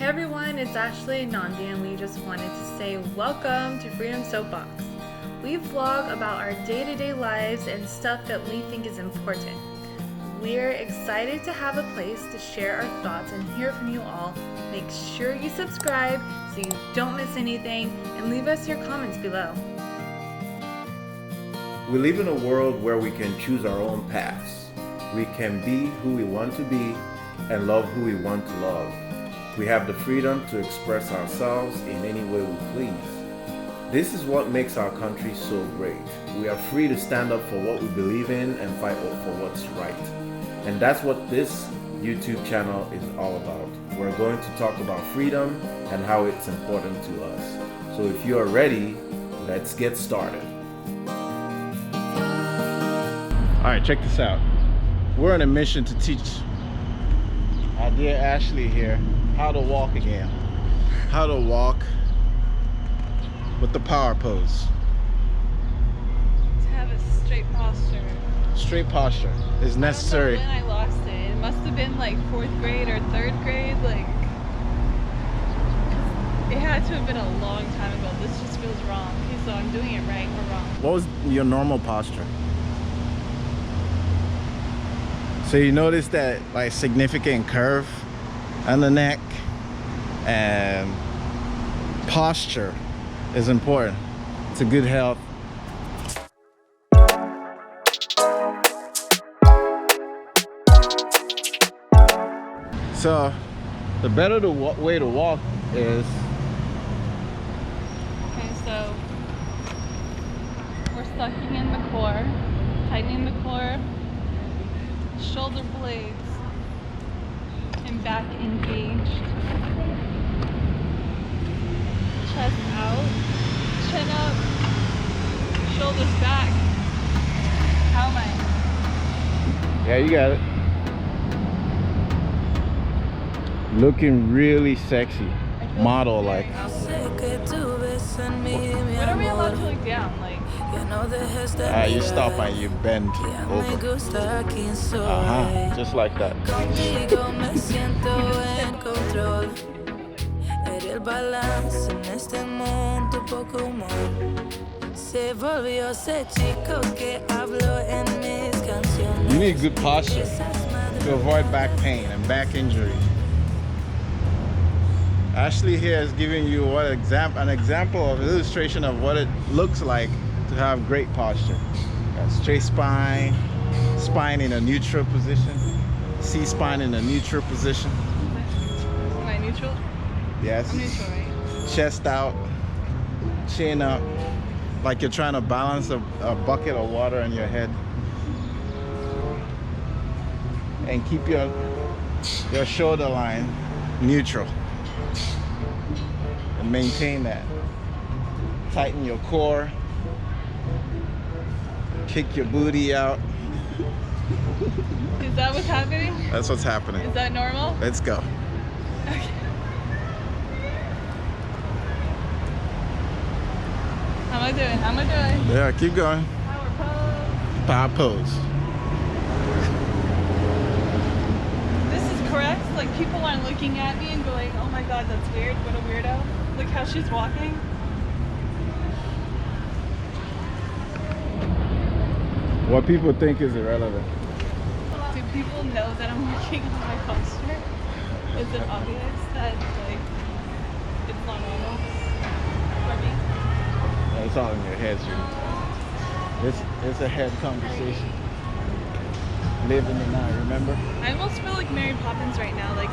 everyone, it's Ashley and Nandi, and we just wanted to say welcome to Freedom Soapbox. We vlog about our day-to-day lives and stuff that we think is important. We're excited to have a place to share our thoughts and hear from you all. Make sure you subscribe so you don't miss anything, and leave us your comments below. We live in a world where we can choose our own paths. We can be who we want to be and love who we want to love. We have the freedom to express ourselves in any way we please. This is what makes our country so great. We are free to stand up for what we believe in and fight for what's right. And that's what this YouTube channel is all about. We're going to talk about freedom and how it's important to us. So if you are ready, let's get started. All right, check this out. We're on a mission to teach our dear Ashley here how to walk again. How to walk with the power pose. To have a straight posture. Straight posture is necessary. I don't know when I lost it. It must have been like 4th grade or 3rd grade. It had to have been a long time ago. This just feels wrong. Okay, so I'm doing it right or wrong. What was your normal posture? So you notice that like significant curve on the neck, and posture is important to good health. So the better the way to walk is, okay, so we're sucking in the core, tightening the core, shoulder blades and back engaged, chest out, chin up, shoulders back. How am I? yeah, you got it. Looking really sexy, model like. When are we allowed to look down? You stop and you bend over. Just like that. You need good posture to avoid back pain and back injury. Ashley here is giving you an example of an illustration of what it looks like to have great posture. Got straight spine, spine in a neutral position, C-spine in a neutral position. Am I neutral? Yes. I'm neutral, right? Chest out, chin up, like you're trying to balance a bucket of water on your head. And keep your shoulder line neutral. And maintain that. Tighten your core. Kick your booty out. Is that what's happening? That's what's happening. Is that normal? Let's go. Okay. How am I doing? How am I doing? Yeah, keep going. Power pose. Power pose. This is correct? Like, people aren't looking at me and going, oh my god, that's weird, what a weirdo. Look how she's walking. What people think is irrelevant. Do people know that I'm working on my posture? Is it obvious that, like, it's not normal for me? Yeah, it's all in your head, Judy. It's a head conversation. Live in the now, remember? I almost feel like Mary Poppins right now, like,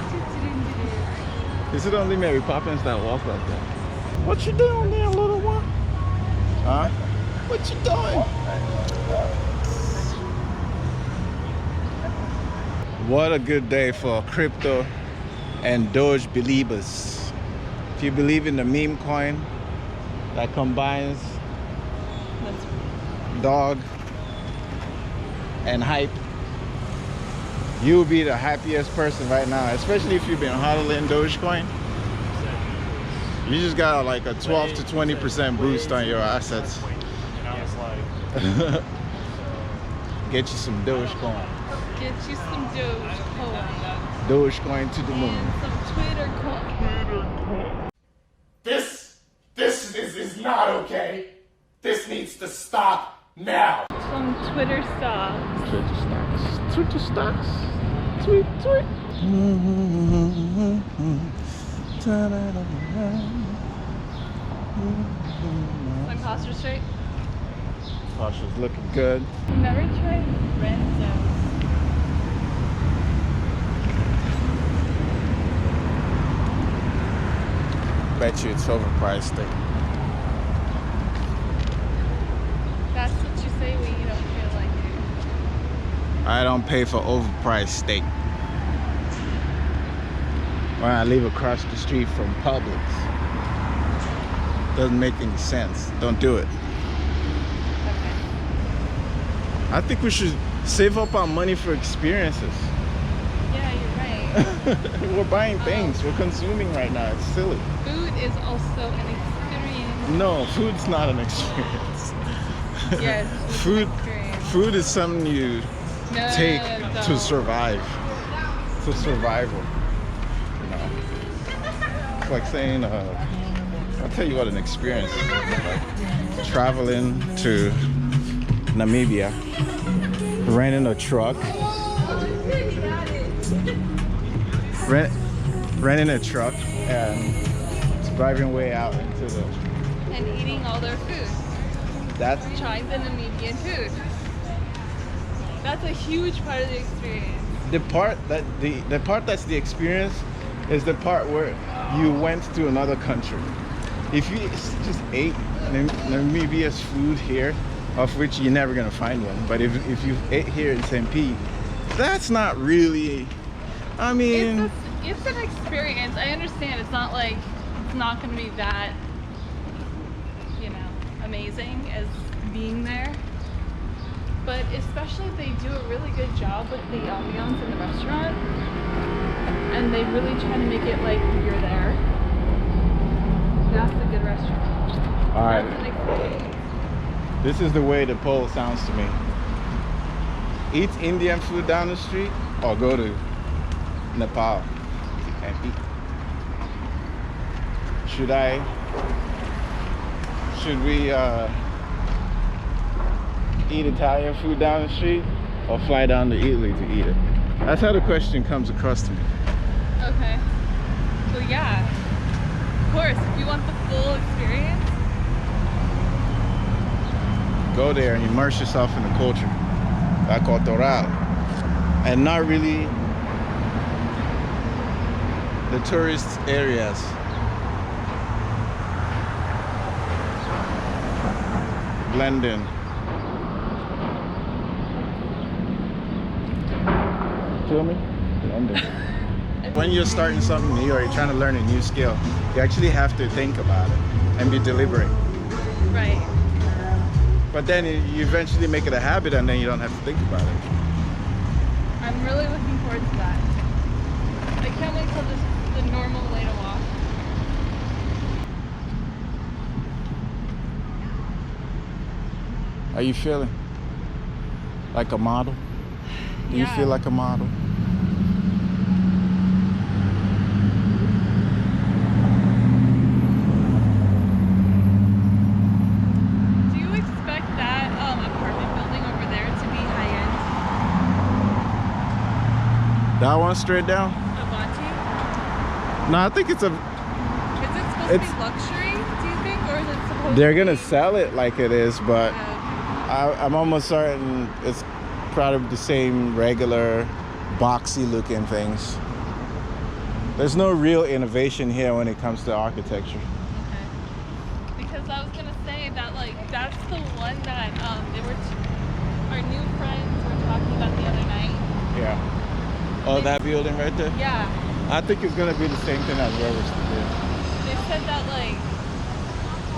Is it only Mary Poppins that walk like that? What you doing there, little one? Huh? What you doing? What a good day for crypto and Doge believers. If you believe in the meme coin that combines dog and hype, you'll be the happiest person right now, especially if you've been hodling Dogecoin. You just got like a 12 to 20% boost on your assets. Get you some Dogecoin. Get you some Dogecoin. Dogecoin to the moon. And some Twitter coin. Stop now! Some Twitter stocks. Twitter stocks. Twitter stocks. Tweet, tweet. Lancaster Street. Posher's looking good. Never tried Renzo. Bet you it's overpriced thing. That's what you say when you don't feel like it. I don't pay for overpriced steak. When I live across the street from Publix. Doesn't make any sense. Don't do it. Okay. I think we should save up our money for experiences. Yeah, you're right. We're buying things. We're consuming right now. It's silly. Food is also an experience. No, food's not an experience. Yes, it's Food, an experience. food is something you No, take no. to survive. To survival. You know. It's like saying, I'll tell you what an experience is. Like traveling to Namibia, renting a truck, renting a truck and driving way out into the. And eating all their food. That's Trying the Namibian food. That's a huge part of the experience. the part that's the experience is the part where you went to another country. If you just ate Namibia's food here, of which you're never gonna find one, but if you ate here in St. Pete, that's not really. I mean, It's an experience. I understand. It's not like it's not going to be that, amazing as being there. But especially if they do a really good job with the ambiance in the restaurant, and they really try to make it like you're there. That's a good restaurant. all right. That's an experience. This is the way the poll sounds to me. Eat Indian food down the street or go to Nepal and eat. Should we eat Italian food down the street or fly down to Italy to eat it? That's how the question comes across to me. Okay. Well, yeah. Of course, if you want the full experience. Go there and immerse yourself in the culture, la cultural, and not really the tourist areas. Blend in. Feel me? Blend in. When you're starting something new or you're trying to learn a new skill, you actually have to think about it and be deliberate. Right. But then you eventually make it a habit and then you don't have to think about it. I'm really looking forward to that. I can't wait till this is the normal way to walk. How you feeling? Like a model? Do you Yeah. feel like a model? Do you expect that apartment building over there to be high-end? That one straight down? Avanti? No, I think it's a. Is it supposed It's- to be luxury, do you think? Or is it supposed They're to gonna be... sell it like it is, but Okay. I'm almost certain it's probably the same regular, boxy looking things. There's no real innovation here when it comes to architecture. Okay. Because I was gonna say that, like, that's the one that our new friends were talking about the other night. Yeah. Oh, that building right there? Yeah. I think it's gonna be the same thing as where we're standing. They said that, like,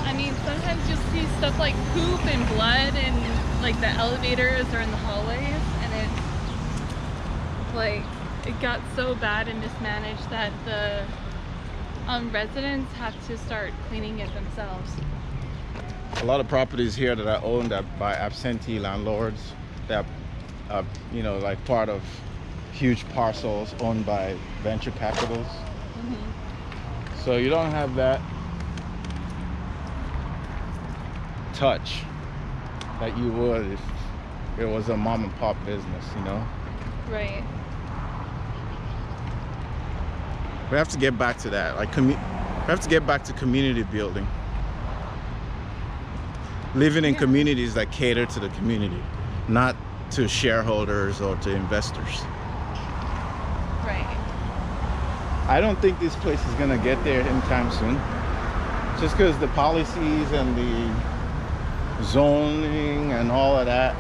I mean, sometimes you'll see stuff like poop and blood in, like, the elevators or in the hallways, and it's, like, it got so bad and mismanaged that the residents have to start cleaning it themselves. A lot of properties here that are owned by absentee landlords that are, like part of huge parcels owned by venture capitals. So you don't have that touch that you would if it was a mom and pop business, you know? Right. We have to get back to that. Like, we have to get back to community building. Living in communities that cater to the community, not to shareholders or to investors. Right. I don't think this place is gonna get there anytime soon. Just because the policies and the zoning and all of that.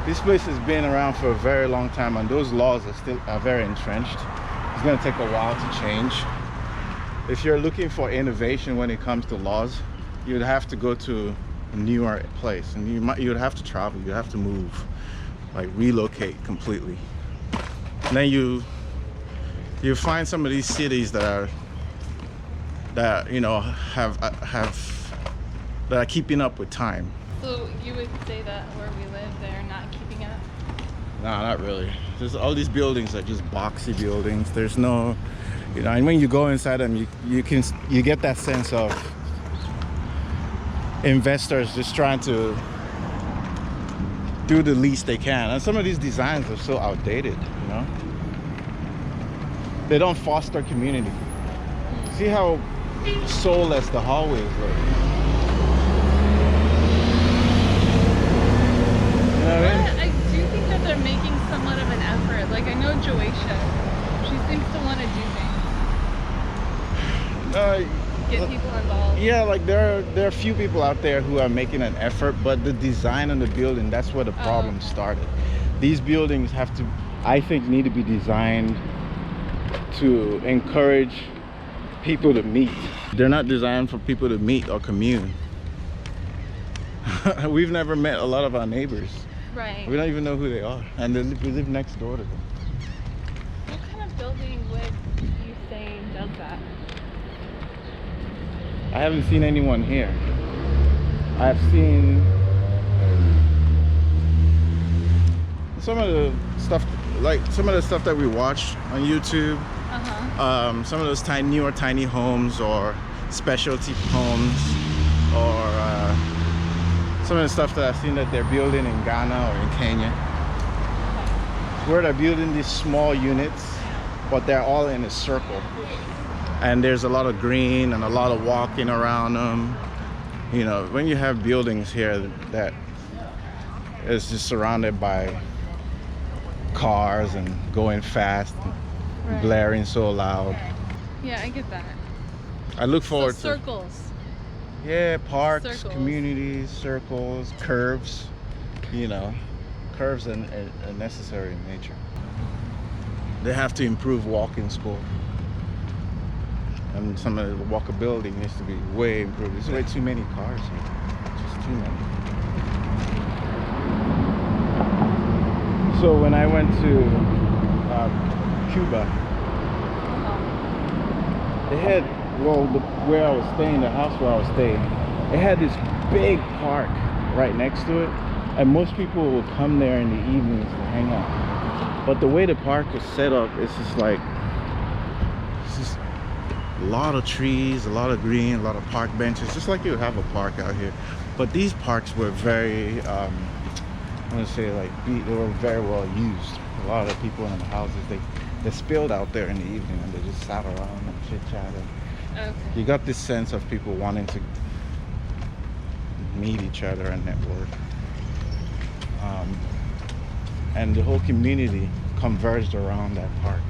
This place has been around for a very long time, and those laws are very entrenched. It's gonna take a while to change. If you're looking for innovation when it comes to laws, you'd have to go to a newer place, and you'd have to travel, you'd have to move, like relocate completely. And then you find some of these cities that you know that are keeping up with time. So you would say that where we live, they're not keeping up? No, not really. There's all these buildings are just boxy buildings. There's no, you know, and when you go inside them, you get that sense of investors just trying to do the least they can. And some of these designs are so outdated, you know. They don't foster community. See how soulless the hallways look. You know what I mean? But I do think that they're making somewhat of an effort. Like, I know Joasia, she seems to want to do things. Get people involved. Yeah, like there are a few people out there who are making an effort, but the design of the building, that's where the problem started. These buildings have to, I think, need to be designed to encourage people to meet. They're not designed for people to meet or commune. We've never met a lot of our neighbors. Right. We don't even know who they are, and we live next door to them. What kind of building would you say does that? I haven't seen anyone here. I've seen some of the stuff, like some of the stuff that we watch on YouTube. Some of those newer tiny homes or specialty homes, or some of the stuff that I've seen that they're building in Ghana or in Kenya, where they're building these small units, but they're all in a circle. And there's a lot of green and a lot of walking around them. You know, when you have buildings here that is just surrounded by cars and going fast, and blaring so loud. Yeah, I get that. I look forward to circles. Yeah, parks, Circles. communities, circles, curves. You know, curves are necessary in nature. They have to improve walking score. And some of the walkability needs to be way improved. There's way too many cars here. Just too many. So when I went to Cuba, they had, where I was staying, the house where I was staying, it had this big park right next to it, and most people would come there in the evenings to hang out. But the way the park was set up, it's just like, it's just a lot of trees, a lot of green, a lot of park benches, just like you would have a park out here. But these parks were very, I want to say, like, they were very well used. A lot of the people in the houses, they spilled out there in the evening, and they just sat around and chit-chatted. Okay. You got this sense of people wanting to meet each other and network. And the whole community converged around that park.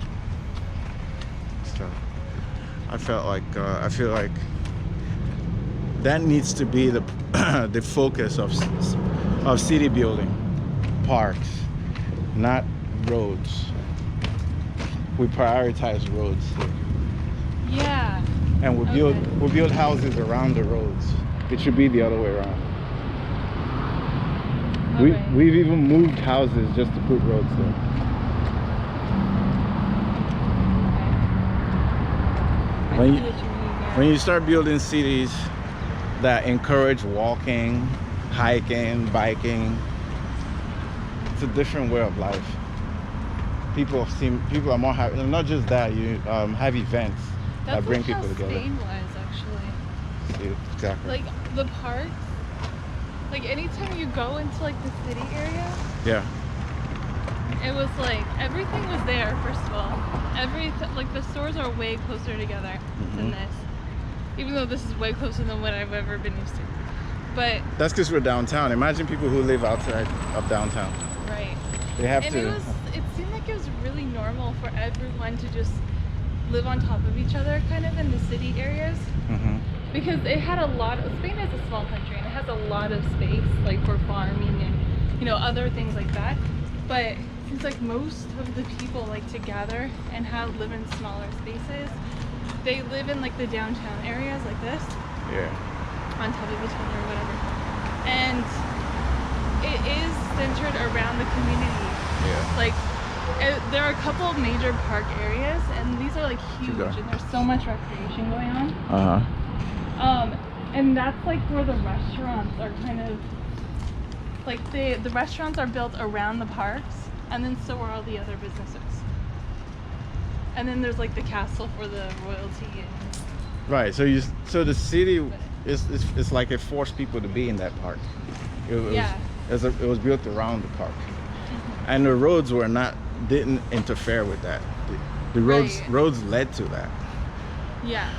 So I feel like that needs to be the the focus of city building. Parks, not roads. We prioritize roads here. Yeah. And we build houses around the roads. It should be the other way around. We've even moved houses just to put roads there. When you start building cities that encourage walking, hiking, biking, it's a different way of life. People are more happy. Not just that, you have events that bring people together. Spain was actually. See, exactly. Like the parks, Like anytime you go into like the city area, Yeah. it was like everything was there. First of all, like the stores are way closer together than this. Even though this is way closer than what I've ever been used to. But That's because we're downtown. Imagine people who live outside of downtown. right. They have And to. it seemed like it was really normal for everyone to just live on top of each other kind of in the city areas. Because it had a lot of, Spain is a small country and it has a lot of space like for farming and, you know, other things like that. But it seems like most of the people like to gather and live in smaller spaces. They live in like the downtown areas like this. Yeah. On top of each other or whatever. And it is centered around the community. Yeah. Like, there are a couple of major park areas, and these are like huge, going. and there's so much recreation going on. Uh-huh. And that's like where the restaurants are kind of, like the restaurants are built around the parks, and then so are all the other businesses. And then there's like the castle for the royalty. And, Right. So the city it's like it forced people to be in that park. It was built around the park, and the roads didn't interfere with that. The roads led to that. yeah.